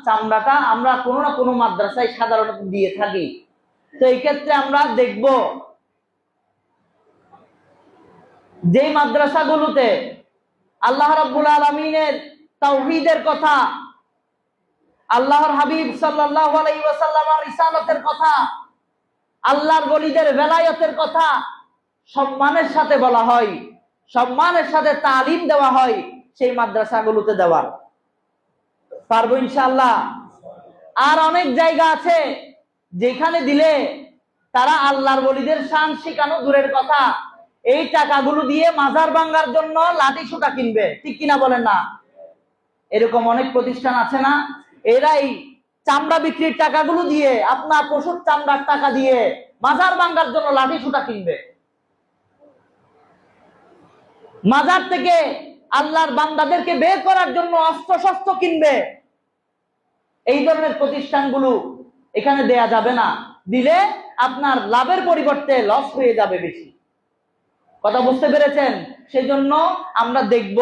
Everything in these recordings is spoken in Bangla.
চামড়াটা আমরা কোনো না কোনো মাদ্রাসায় সাধারণত দিয়ে থাকি। তো এই ক্ষেত্রে আমরা দেখব যে মাদ্রাসাগুলোতে আল্লাহ রাব্বুল আলামিনের তাওহীদের কথা, আল্লাহর হাবিব সাল্লাল্লাহু আলাইহি ওয়াসাল্লামের রিসালাতের কথা, আল্লাহর ওলিদের বেলায়েতের কথা সম্মানের সাথে বলা হয়, সম্মানের সাথে তালিম দেওয়া হয়, সেই মাদ্রাসাগুলোতে দেওয়ার পারবো ইনশাআল্লাহ। আর অনেক জায়গা আছে যেখানে দিলে তারা আল্লাহর ওলিদের শান শেখানো দূরের কথা, এই টাকাগুলো দিয়ে মাজার ভাঙার জন্য লাঠি সোটা কিনবে, ঠিক কিনা বলেন না? এরকম অনেক প্রতিষ্ঠান আছে না, এরাই চামড়া বিক্রির টাকাগুলো দিয়ে, আপনার পশুর চামড়ার টাকা দিয়ে মাজার ভাঙার জন্য লাঠি সোটা কিনবে, মাজার থেকে আল্লাহর বান্দাদেরকে বের করার জন্য অস্ত্র শস্ত্র কিনবে। এই ধরনের প্রতিষ্ঠানগুলো এখানে দেয়া যাবে না, দিলে আপনার লাভের পরিবর্তে লস হয়ে যাবে বেশি। কথা বুঝতে পেরেছেন? সেজন্য আমরা দেখব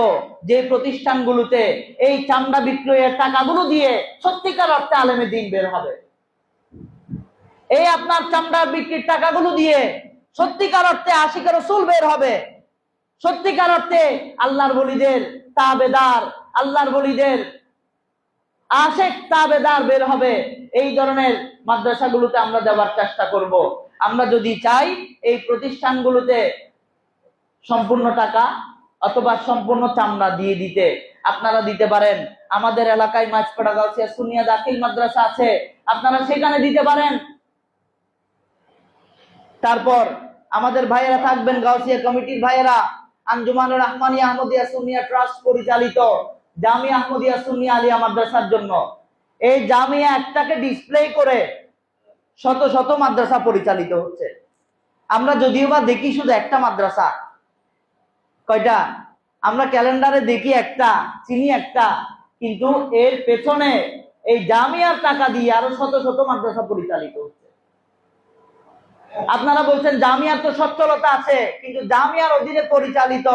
যে প্রতিষ্ঠানগুলোতে এই চামড়া বিক্রয়ের টাকাগুলো দিয়ে সত্যিকার অর্থে আলেমে দ্বীন বের হবে, এই আপনার চামড়া বিক্রির টাকাগুলো দিয়ে সত্যিকার অর্থে আশিক রাসূল বের হবে, সত্যিকার অর্থে আল্লাহর ওলিদের তাবেদার, আল্লাহর ওলিদের আশিক তাবেদার বের হবে। এই ধরনের মাদ্রাসাগুলোতে আমরা দেওয়ার চেষ্টা করব। আমরা যদি চাই এই প্রতিষ্ঠানগুলোতে সম্পূর্ণ টাকা অথবা সম্পূর্ণ চামড়া দিয়ে দিতে, আপনারা দিতে পারেন। আমাদের এলাকায় মাঝপাড়া গাউসিয়া সুন্নিয়া দাখিল মাদ্রাসা আছে, আপনারা সেখানে দিতে পারেন। তারপর আমাদের ভাইয়েরা থাকবেন, গাউসিয়া কমিটির ভাইয়েরা, আঞ্জুমানুর রহমানিয়া আহমদিয়া সুন্নিয়া ট্রাস্ট পরিচালিত জামিয়া আহমদিয়া সুন্নিয়া আলিয়া মাদ্রাসার জন্য এই জামিয়া একটাকে ডিসপ্লে করে শত শত মাদ্রাসা পরিচালিত হচ্ছে। আমরা যদিও বা দেখি শুধু একটা মাদ্রাসা, কয়টা? আমরা ক্যালেন্ডারে দেখি একটা, চিনি একটা, কিন্তু এর পেছনে এই জামিয়ার টাকা দিয়ে আরো শত শত মাদ্রাসা পরিচালিত হচ্ছে। আপনারা বলছেন জামিয়ার তো সচ্ছলতা আছে, কিন্তু জামিয়ার অধীনে পরিচালিত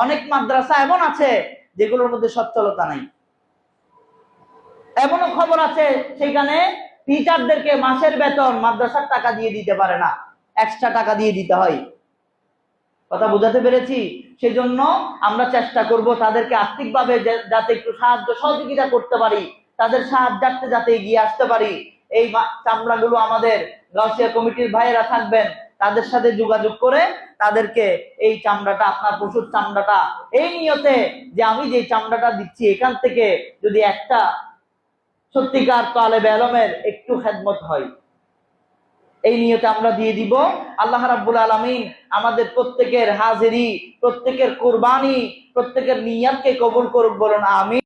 অনেক মাদ্রাসা এমন আছে যেগুলোর মধ্যে সচ্ছলতা নাই। এমনও খবর আছে সেখানে টিচারদেরকে মাসের বেতন মাদ্রাসার টাকা দিয়ে দিতে পারে না, এক্সট্রা টাকা দিয়ে দিতে হয়। কথা বুঝাতে পেরেছি? সেজন্য আমরা চেষ্টা করব তাদেরকে আর্থিকভাবে যাতে একটু সাহায্য সহযোগিতা করতে পারি, তাদের সাহায্যার্থে যাতে এগিয়ে আসতে পারি। এই চামড়াগুলো আমাদের গাউসিয়া কমিটির ভাইয়েরা থাকবেন, তাদের সাথে যোগাযোগ করে তাদেরকে এই চামড়াটা, আপনার পশুর চামড়াটা, এই নিয়তে যে আমি যে চামড়াটা দিচ্ছি এখান থেকে যদি একটা সত্যিকার তালেবে ইলমের একটু খেদমত হয়, এই নিয়তে আমরা দিয়ে দিব। আল্লাহ রাব্বুল আলামিন আমাদের প্রত্যেকের হাজিরি, প্রত্যেকের কুরবানি, প্রত্যেকের নিয়তকে কবুল করুক, বলুন আমিন।